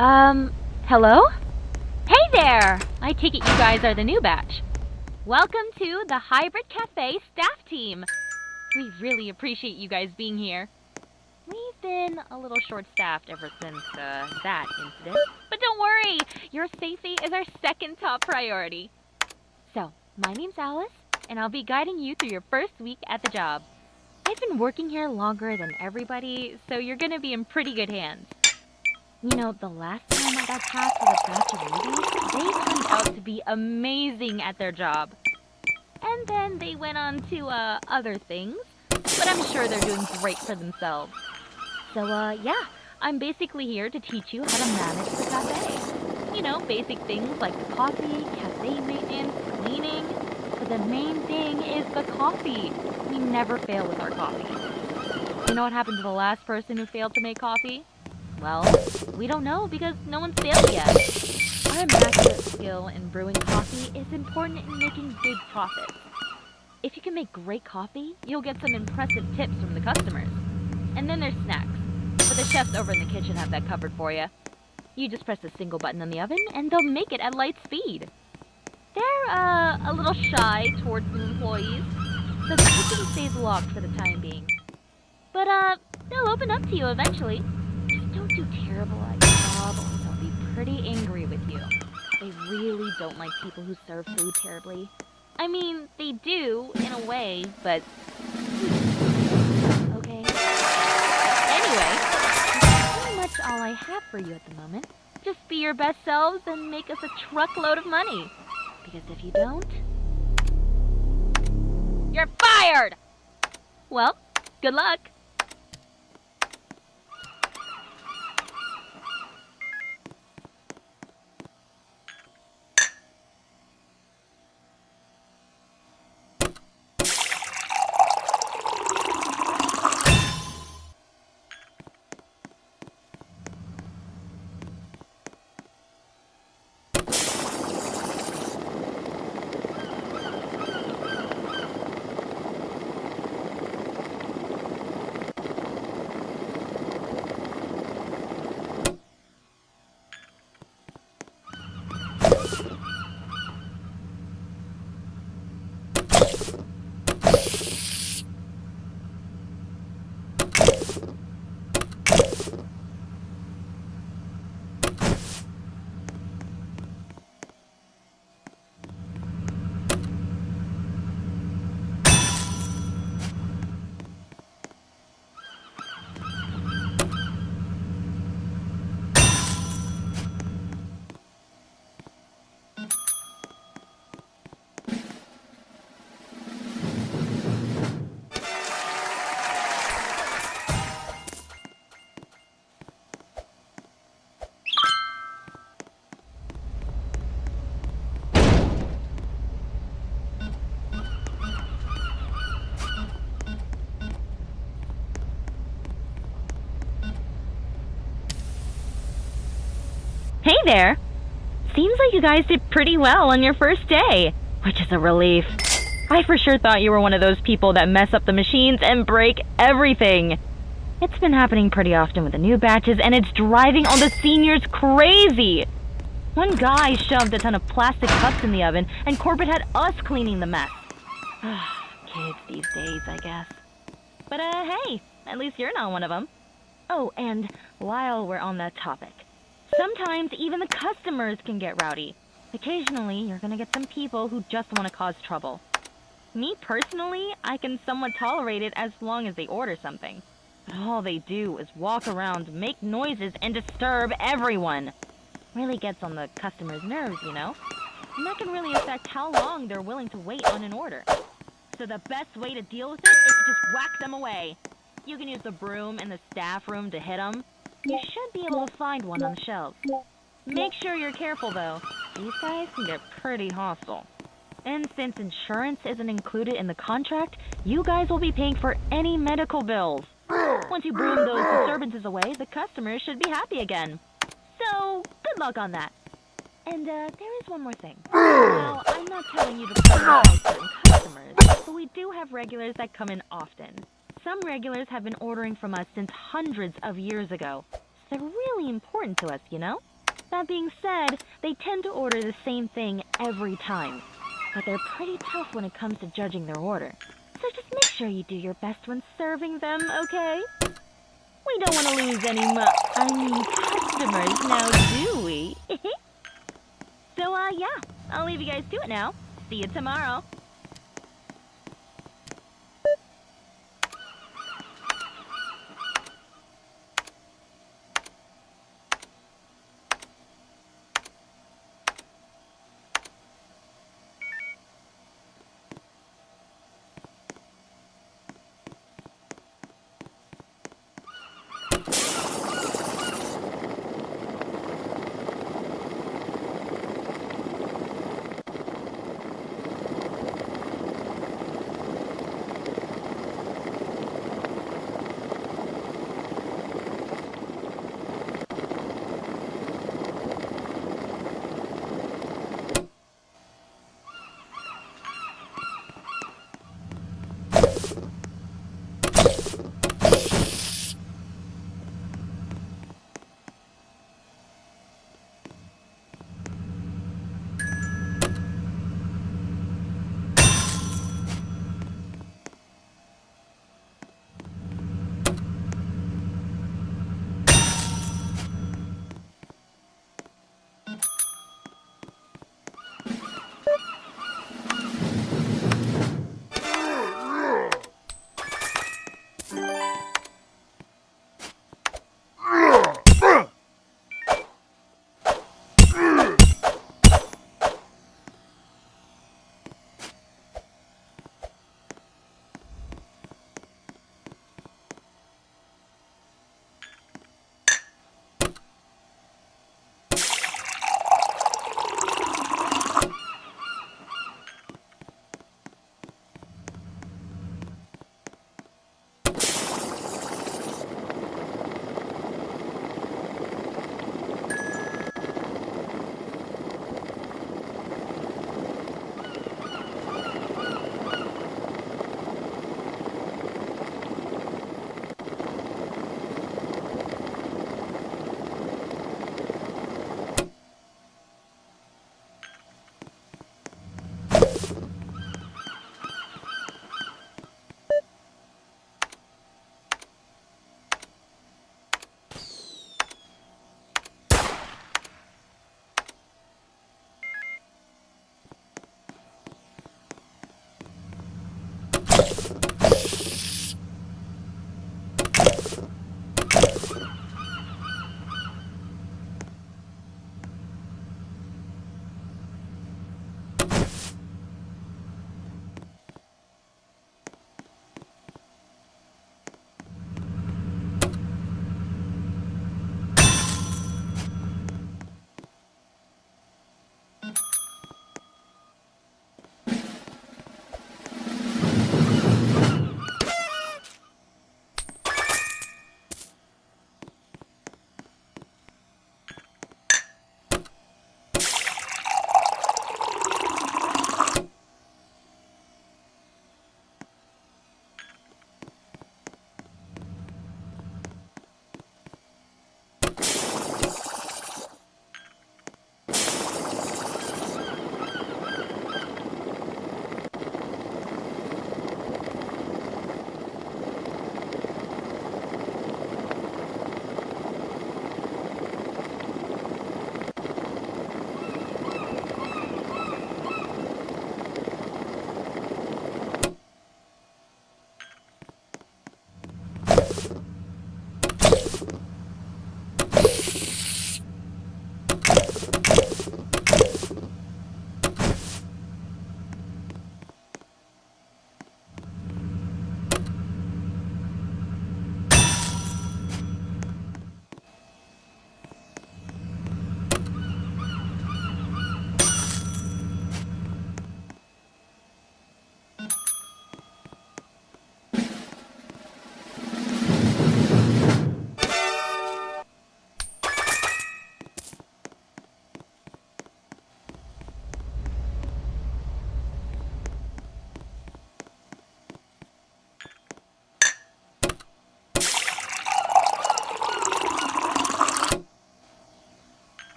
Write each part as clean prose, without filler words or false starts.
Um, hello? Hey there! I take it you guys are the new batch. Welcome to the Hybrid Cafe staff team. We really appreciate you guys being here. We've been a little short-staffed ever since, that incident. But don't worry! Your safety is our second top priority. So, my name's Alice, and I'll be guiding you through your first week at the job. I've been working here longer than everybody, so you're gonna be in pretty good hands. You know, the last time I got tasked with a batch of newbies, they turned out to be amazing at their job. And then they went on to, other things, but I'm sure they're doing great for themselves. So, yeah, I'm basically here to teach you how to manage the cafe. You know, basic things like the coffee, cafe maintenance, cleaning. But the main thing is the coffee. We never fail with our coffee. You know what happened to the last person who failed to make coffee? Well, we don't know because no one's failed yet. Our immaculate skill in brewing coffee is important in making big profits. If you can make great coffee, you'll get some impressive tips from the customers. And then there's snacks. But the chefs over in the kitchen have that covered for you. You just press a single button on the oven and they'll make it at light speed. They're, a little shy towards new employees, so the kitchen stays locked for the time being. But, they'll open up to you eventually. Just don't do terrible at your job or they'll be pretty angry with you. They really don't like people who serve food terribly. I mean, they do, in a way, but... Okay. Anyway, that's pretty much all I have for you at the moment. Just be your best selves and make us a truckload of money. Because if you don't... You're fired! Well, good luck. Hey there! Seems like you guys did pretty well on your first day, which is a relief. I for sure thought you were one of those people that mess up the machines and break everything. It's been happening pretty often with the new batches, and it's driving all the seniors crazy. One guy shoved a ton of plastic cups in the oven, and Corbett had us cleaning the mess. Kids these days, I guess. But, hey, at least you're not one of them. Oh, and while we're on that topic, sometimes even the customers can get rowdy. Occasionally, you're gonna get some people who just want to cause trouble. Me personally, I can somewhat tolerate it as long as they order something. But all they do is walk around, make noises, and disturb everyone. Really gets on the customer's nerves, you know? And that can really affect how long they're willing to wait on an order. So the best way to deal with it is to just whack them away. You can use the broom in the staff room to hit them. You should be able to find one on the shelves. Make sure you're careful, though. These guys can get pretty hostile. And since insurance isn't included in the contract, you guys will be paying for any medical bills. Once you broom those disturbances away, the customers should be happy again. So, good luck on that. And, there is one more thing. Now, I'm not telling you to prioritize certain customers, but we do have regulars that come in often. Some regulars have been ordering from us since hundreds of years ago. So they're really important to us, you know? That being said, they tend to order the same thing every time, but they're pretty tough when it comes to judging their order. So just make sure you do your best when serving them, okay? We don't want to lose any customers now, do we? So, yeah, I'll leave you guys to it now. See you tomorrow.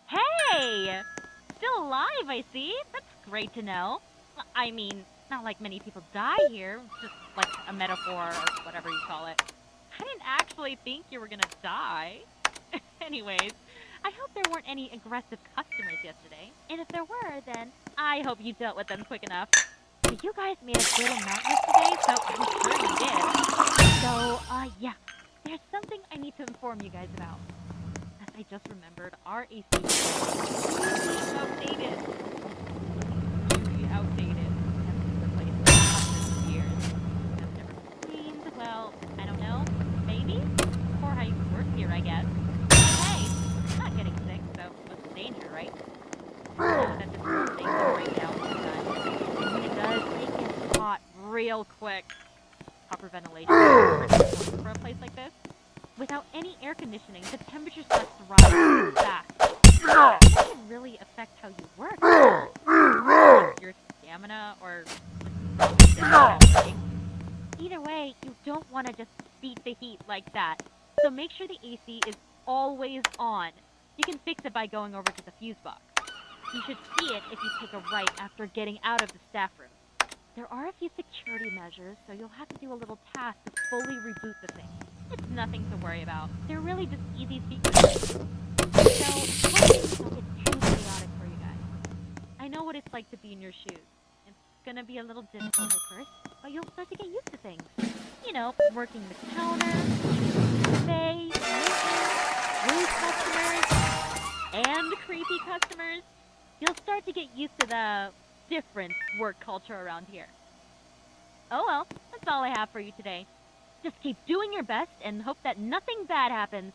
Hey! Still alive, I see. That's great to know. I mean, not like many people die here, just like a metaphor or whatever you call it. I didn't actually think you were gonna die. Anyways, I hope there weren't any aggressive customers yesterday. And if there were, then I hope you dealt with them quick enough. But you guys made a good amount yesterday, so I'm sure you did. So, yeah. There's something I need to inform you guys about. As I just remembered, our AC is really outdated. Really outdated. Hasn't been replaced in hundreds of years. Has never been cleaned. Well, I don't know. Maybe? Before I used to work here, I guess. Hey, I'm not getting sick, so what's the danger, right? Know that this whole thing can break down sometimes. And when it does, it gets hot real quick. Proper ventilation is pretty important for a place like this. Without any air conditioning, the temperature starts to rise fast. That can really affect how you work. Like your stamina or either way, you don't want to just beat the heat like that. So make sure the AC is always on. You can fix it by going over to the fuse box. You should see it if you take a right after getting out of the staff room. There are a few security measures, so you'll have to do a little task to fully reboot the thing. It's nothing to worry about. They're really just easy secrets. So, hopefully this don't get too chaotic for you guys. I know what it's like to be in your shoes. It's gonna be a little difficult at first, but you'll start to get used to things. You know, working the counter, cafe, rude customers, and creepy customers. You'll start to get used to the different work culture around here. Oh well, that's all I have for you today. Just keep doing your best and hope that nothing bad happens.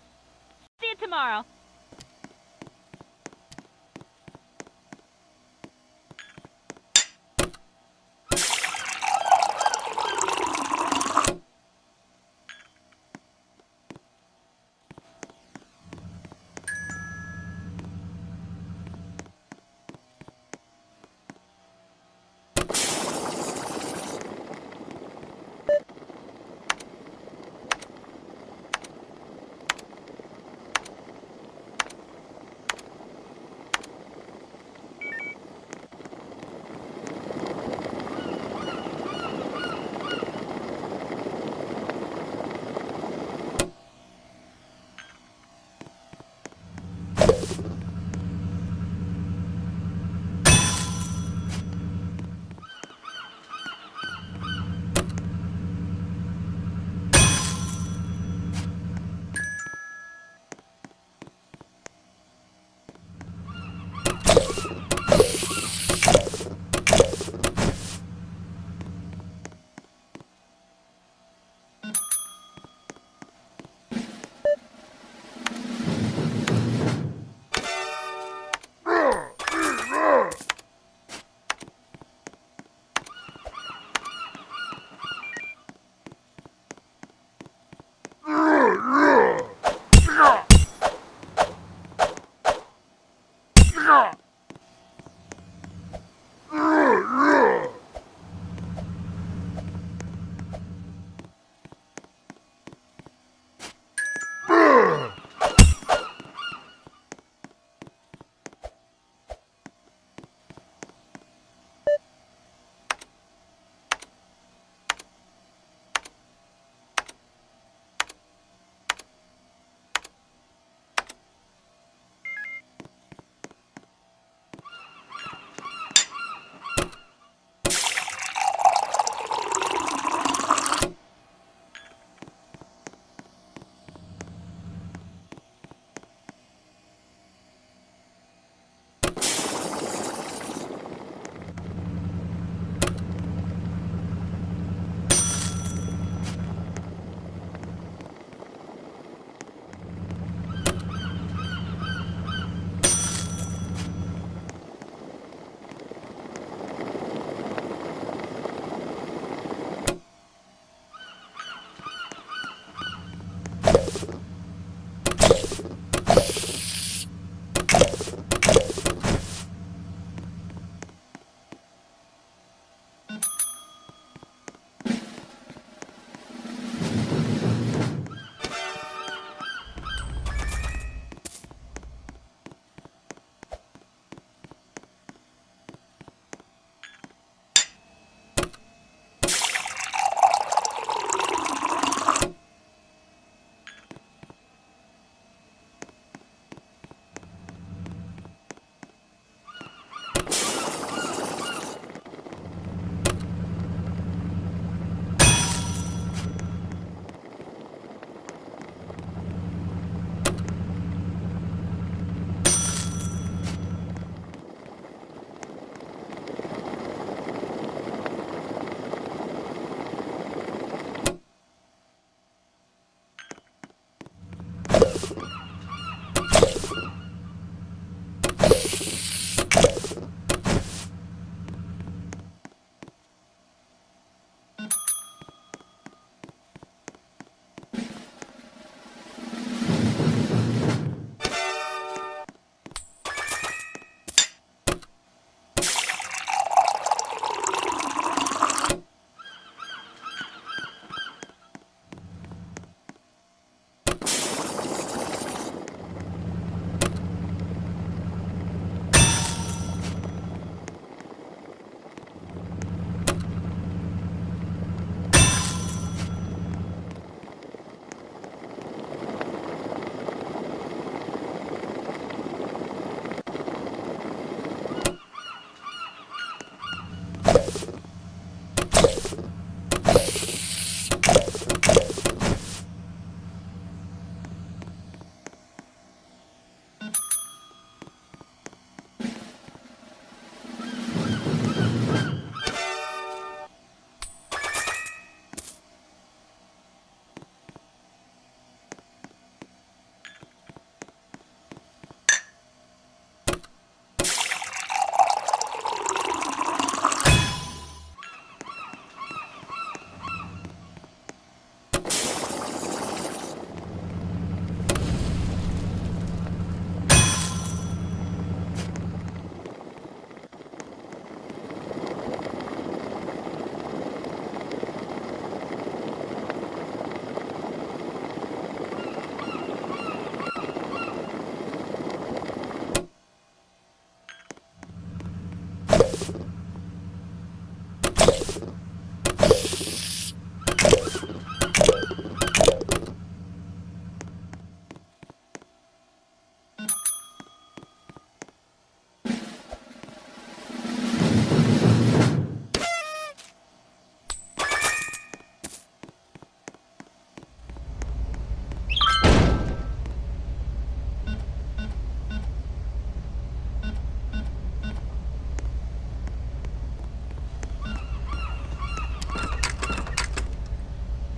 See you tomorrow.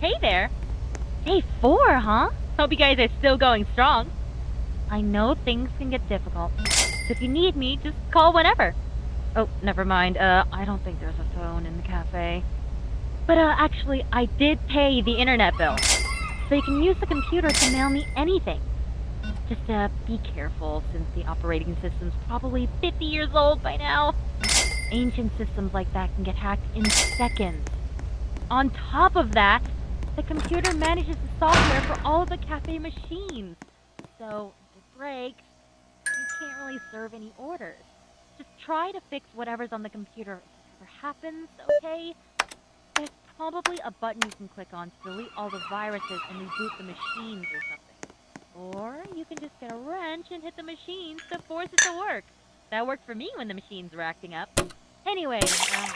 Hey there. Day 4, huh? Hope you guys are still going strong. I know things can get difficult, so if you need me, just call whenever. Oh, never mind. I don't think there's a phone in the cafe. But, actually, I did pay the internet bill, so you can use the computer to mail me anything. Just, be careful, since the operating system's probably 50 years old by now. Ancient systems like that can get hacked in seconds. On top of that, the computer manages the software for all of the cafe machines. So, if it breaks, you can't really serve any orders. Just try to fix whatever's on the computer if it ever happens, okay? There's probably a button you can click on to delete all the viruses and reboot the machines or something. Or you can just get a wrench and hit the machines to force it to work. That worked for me when the machines were acting up. Anyway, I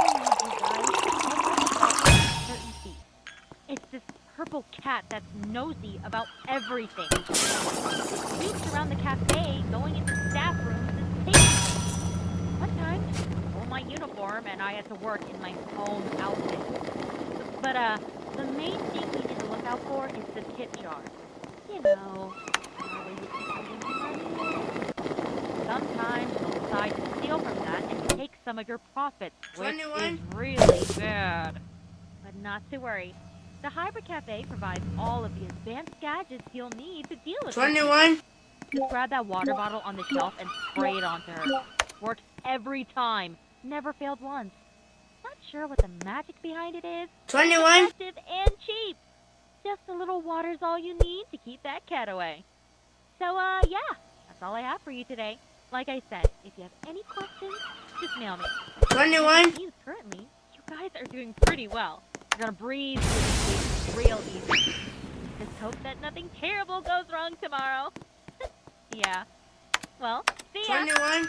need you guys to help us solve a certain thief. It's this purple cat that's nosy about everything. It sweeps around the cafe, going into staff rooms and takes. One time, I stole my uniform and I had to work in my home outfit. But, the main thing you need to look out for is the tip jar. You know, where you can put in money. Sometimes they'll decide to steal from that and take some of your profits, which is really bad. But not to worry. The Hybrid Cafe provides all of the advanced gadgets you'll need to deal with 21? Just grab that water bottle on the shelf and spray it onto her. Works every time. Never failed once. Not sure what the magic behind it is. 21? Effective and cheap. Just a little water's all you need to keep that cat away. So, yeah. That's all I have for you today. Like I said, if you have any questions, just mail me. 21? Currently, you guys are doing pretty well. You're gonna breeze through this week real easy. Just hope that nothing terrible goes wrong tomorrow. Yeah. Well, see ya. 21?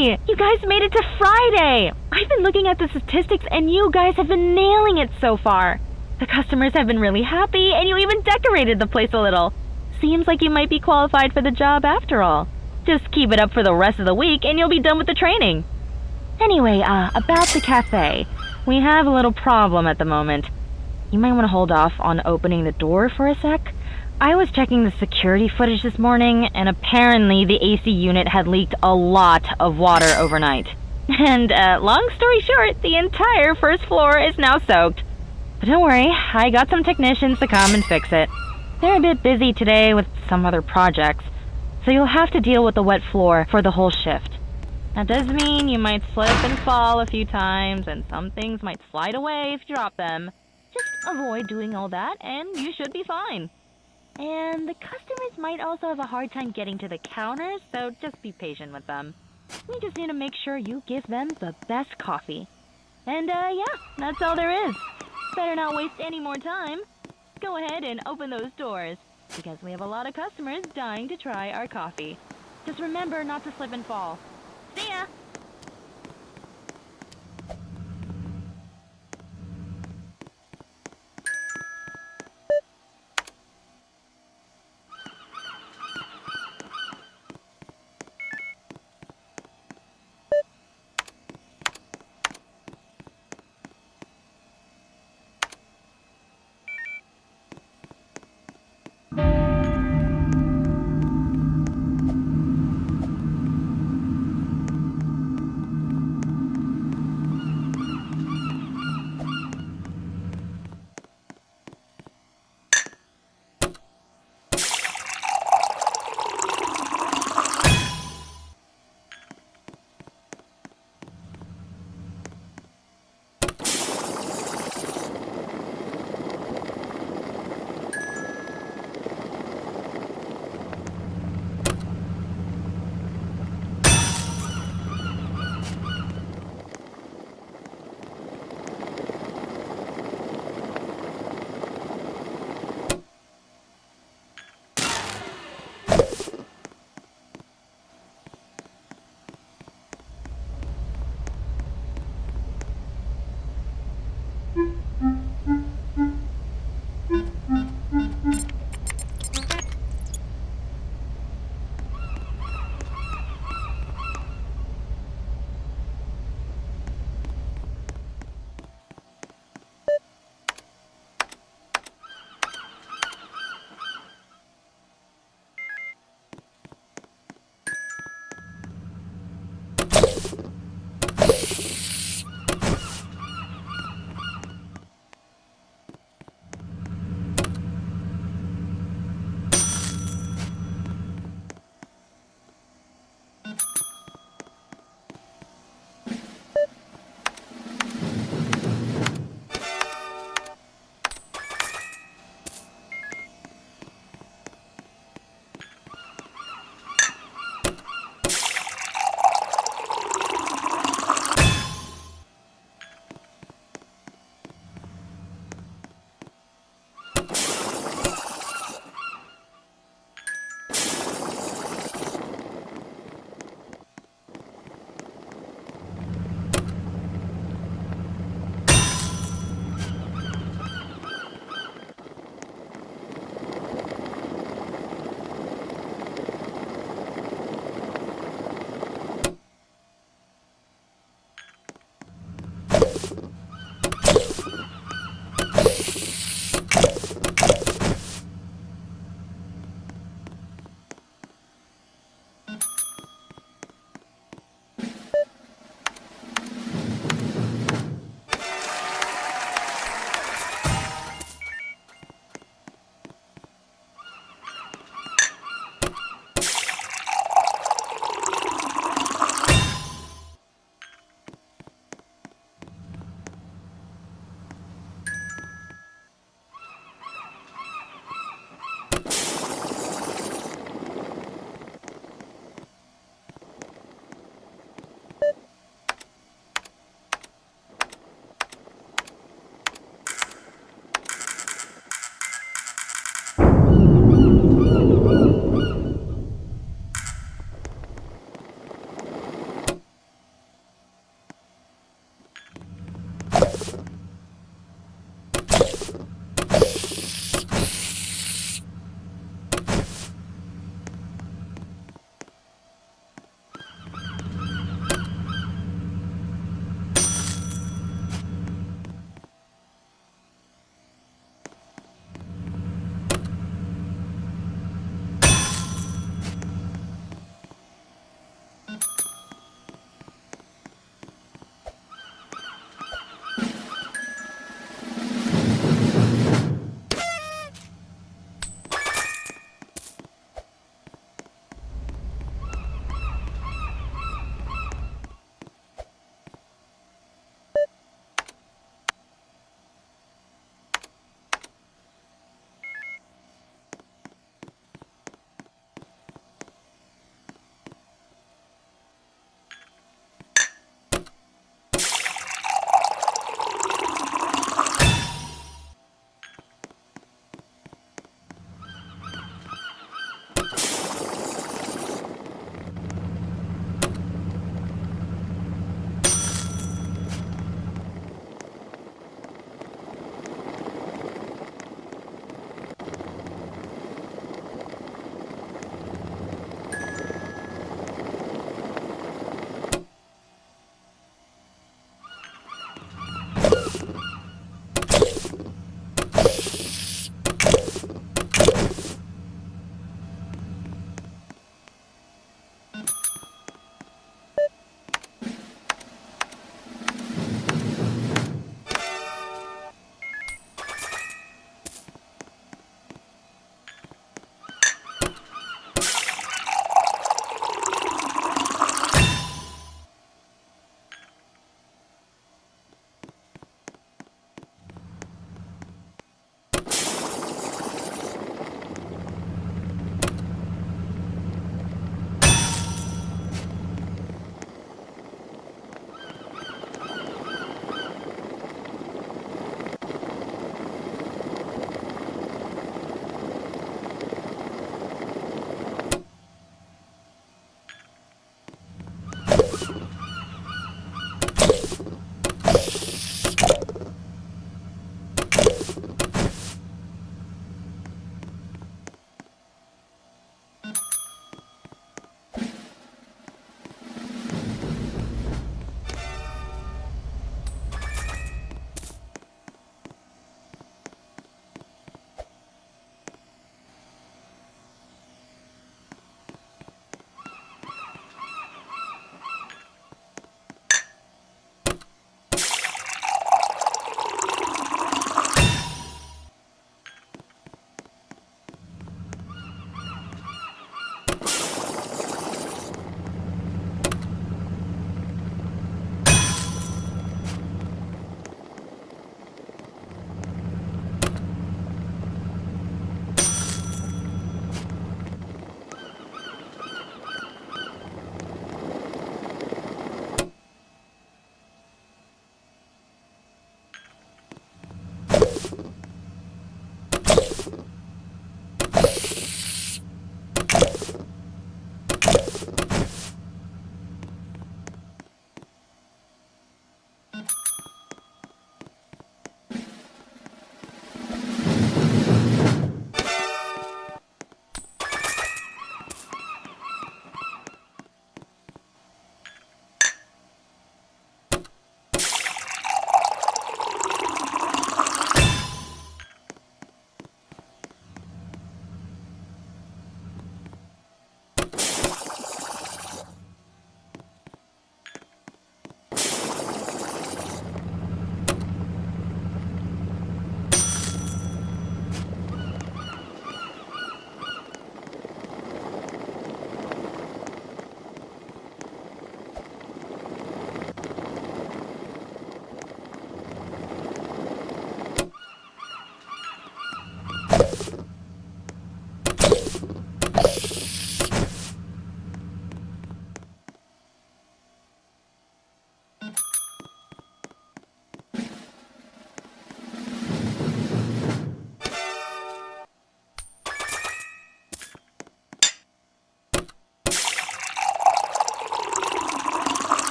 Hey, you guys made it to Friday! I've been looking at the statistics and you guys have been nailing it so far. The customers have been really happy and you even decorated the place a little. Seems like you might be qualified for the job after all. Just keep it up for the rest of the week and you'll be done with the training. Anyway, about the cafe. We have a little problem at the moment. You might want to hold off on opening the door for a sec. I was checking the security footage this morning, and apparently the AC unit had leaked a lot of water overnight. And, long story short, the entire first floor is now soaked. But don't worry, I got some technicians to come and fix it. They're a bit busy today with some other projects, so you'll have to deal with the wet floor for the whole shift. That does mean you might slip and fall a few times, and some things might slide away if you drop them. Just avoid doing all that, and you should be fine. And the customers might also have a hard time getting to the counters, so just be patient with them. We just need to make sure you give them the best coffee. And, yeah, that's all there is. Better not waste any more time. Go ahead and open those doors, because we have a lot of customers dying to try our coffee. Just remember not to slip and fall. See ya!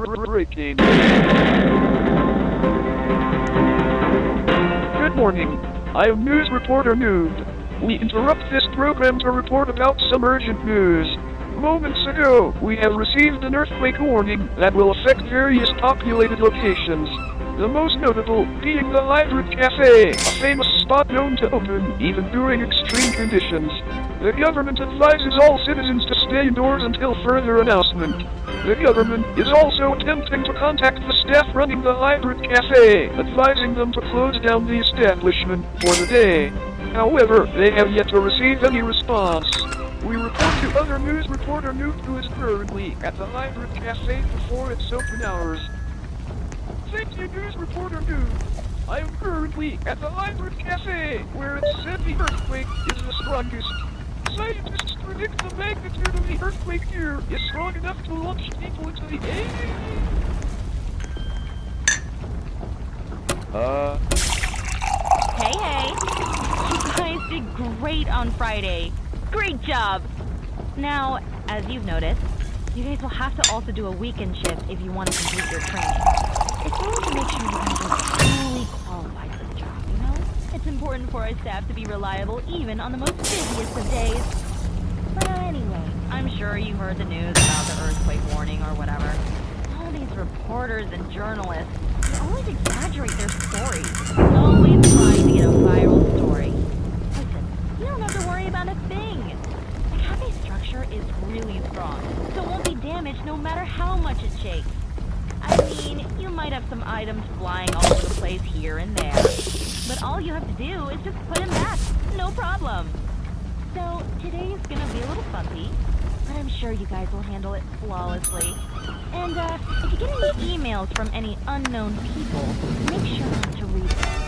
Breaking. Good morning. I am news reporter Noob. We interrupt this program to report about some urgent news. Moments ago, we have received an earthquake warning that will affect various populated locations. The most notable being the Hybrid Cafe, a famous spot known to open even during extreme conditions. The government advises all citizens to stay indoors until further announcement. The government is also attempting to contact the staff running the Hybrid Cafe, advising them to close down the establishment for the day. However, they have yet to receive any response. We report to other news reporter Newt, who is currently at the Hybrid Cafe before its open hours. Thank you, news reporter Newt. I am currently at the Hybrid Cafe, where it said the earthquake is the strongest. Scientists predict the magnitude of the earthquake here is strong enough to launch people into the air. Hey. You guys did great on Friday. Great job. Now, as you've noticed, you guys will have to also do a weekend shift if you want to complete your training. It's really to make sure you guys are truly qualified for the job, you know? It's important for our staff to be reliable even on the most busiest of days. But anyway, I'm sure you heard the news about the earthquake warning or whatever. All these reporters and journalists, they always exaggerate their stories. Always trying to get a viral story. Listen, you don't have to worry about a thing. The cafe structure is really strong, so it won't be damaged no matter how much it shakes. I mean, you might have some items flying all over the place here and there, but all you have to do is just put them back. No problem. So, today is gonna be a little bumpy, but I'm sure you guys will handle it flawlessly. And, if you get any emails from any unknown people, make sure not to read them.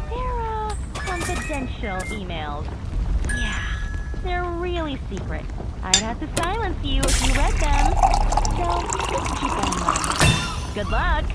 They're, confidential emails. Yeah, they're really secret. I'd have to silence you if you read them. So, just keep that in mind. Good luck!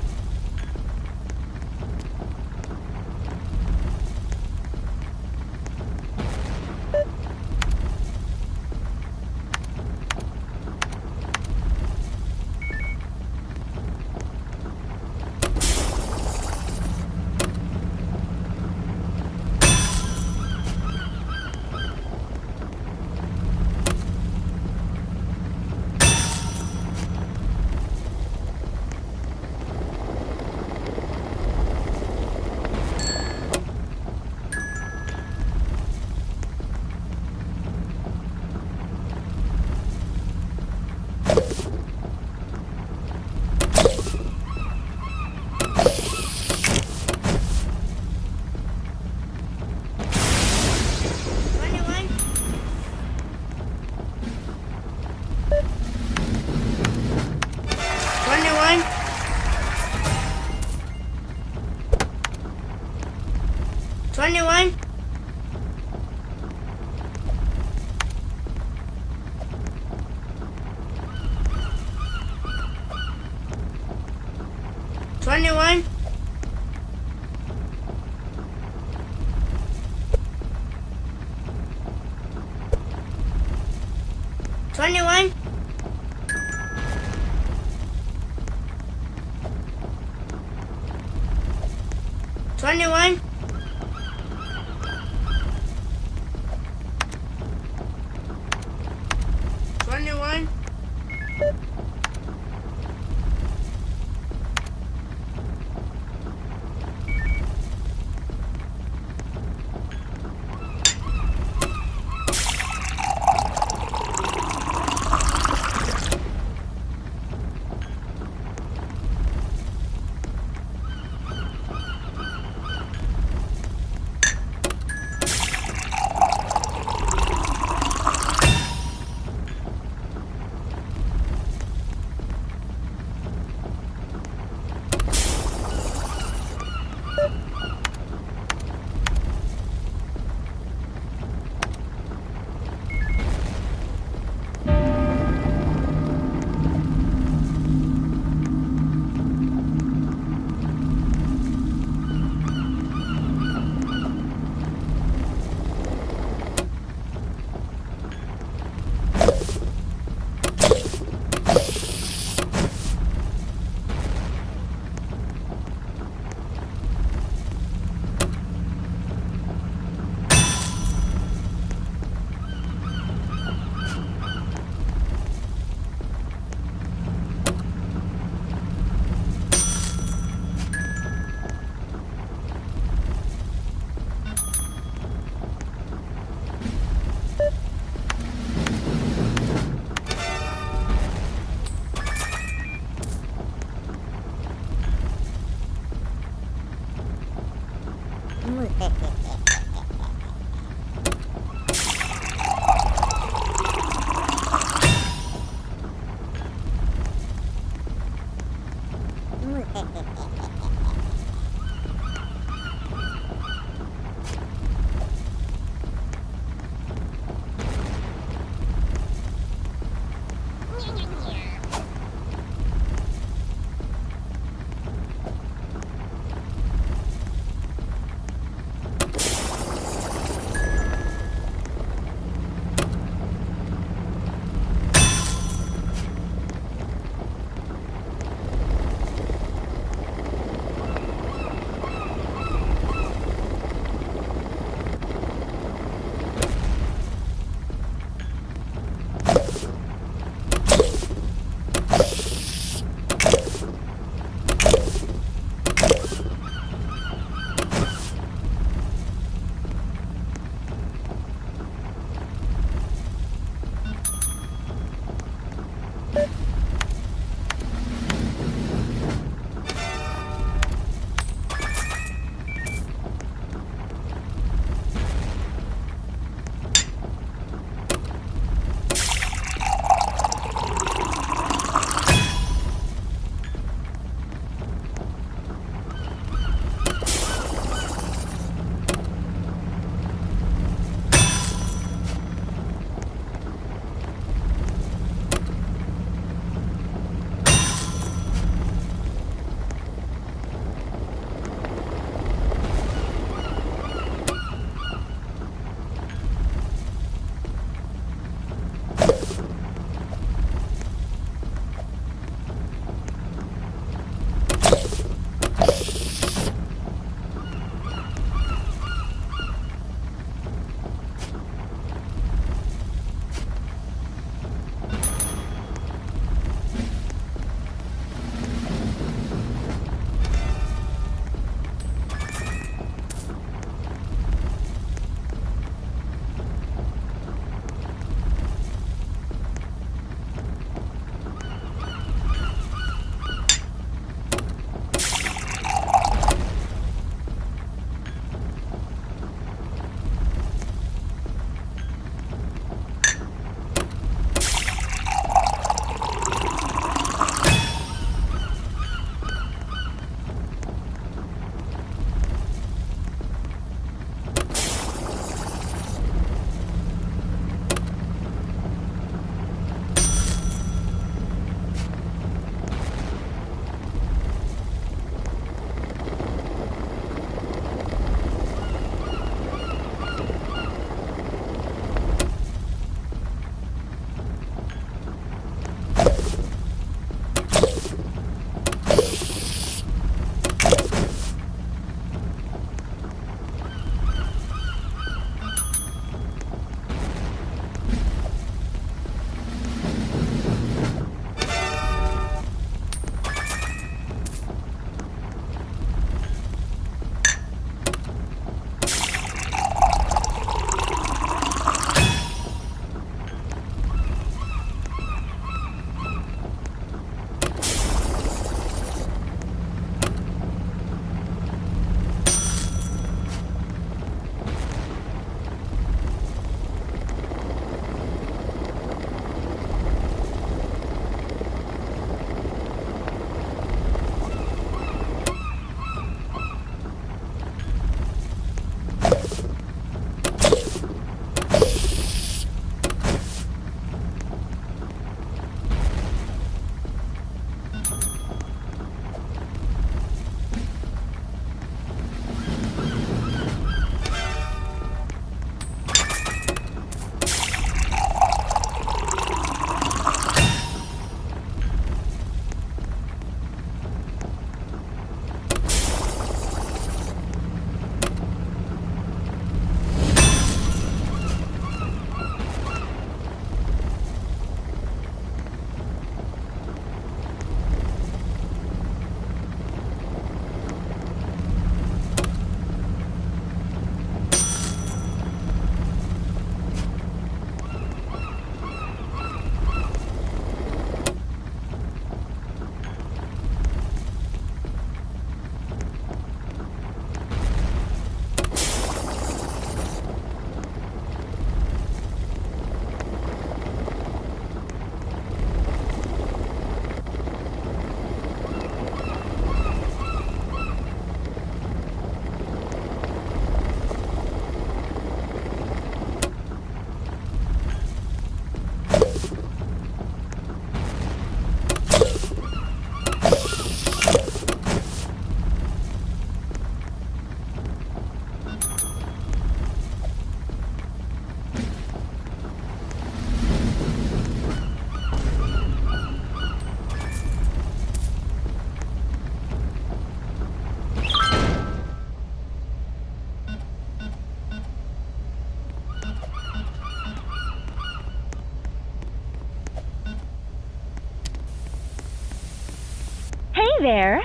there.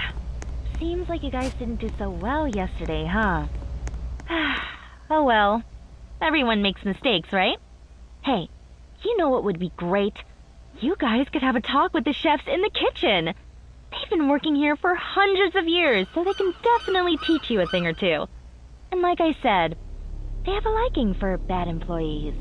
Seems like you guys didn't do so well yesterday, huh? Oh well. Everyone makes mistakes, right? Hey, you know what would be great? You guys could have a talk with the chefs in the kitchen. They've been working here for hundreds of years, so they can definitely teach you a thing or two. And like I said, they have a liking for bad employees.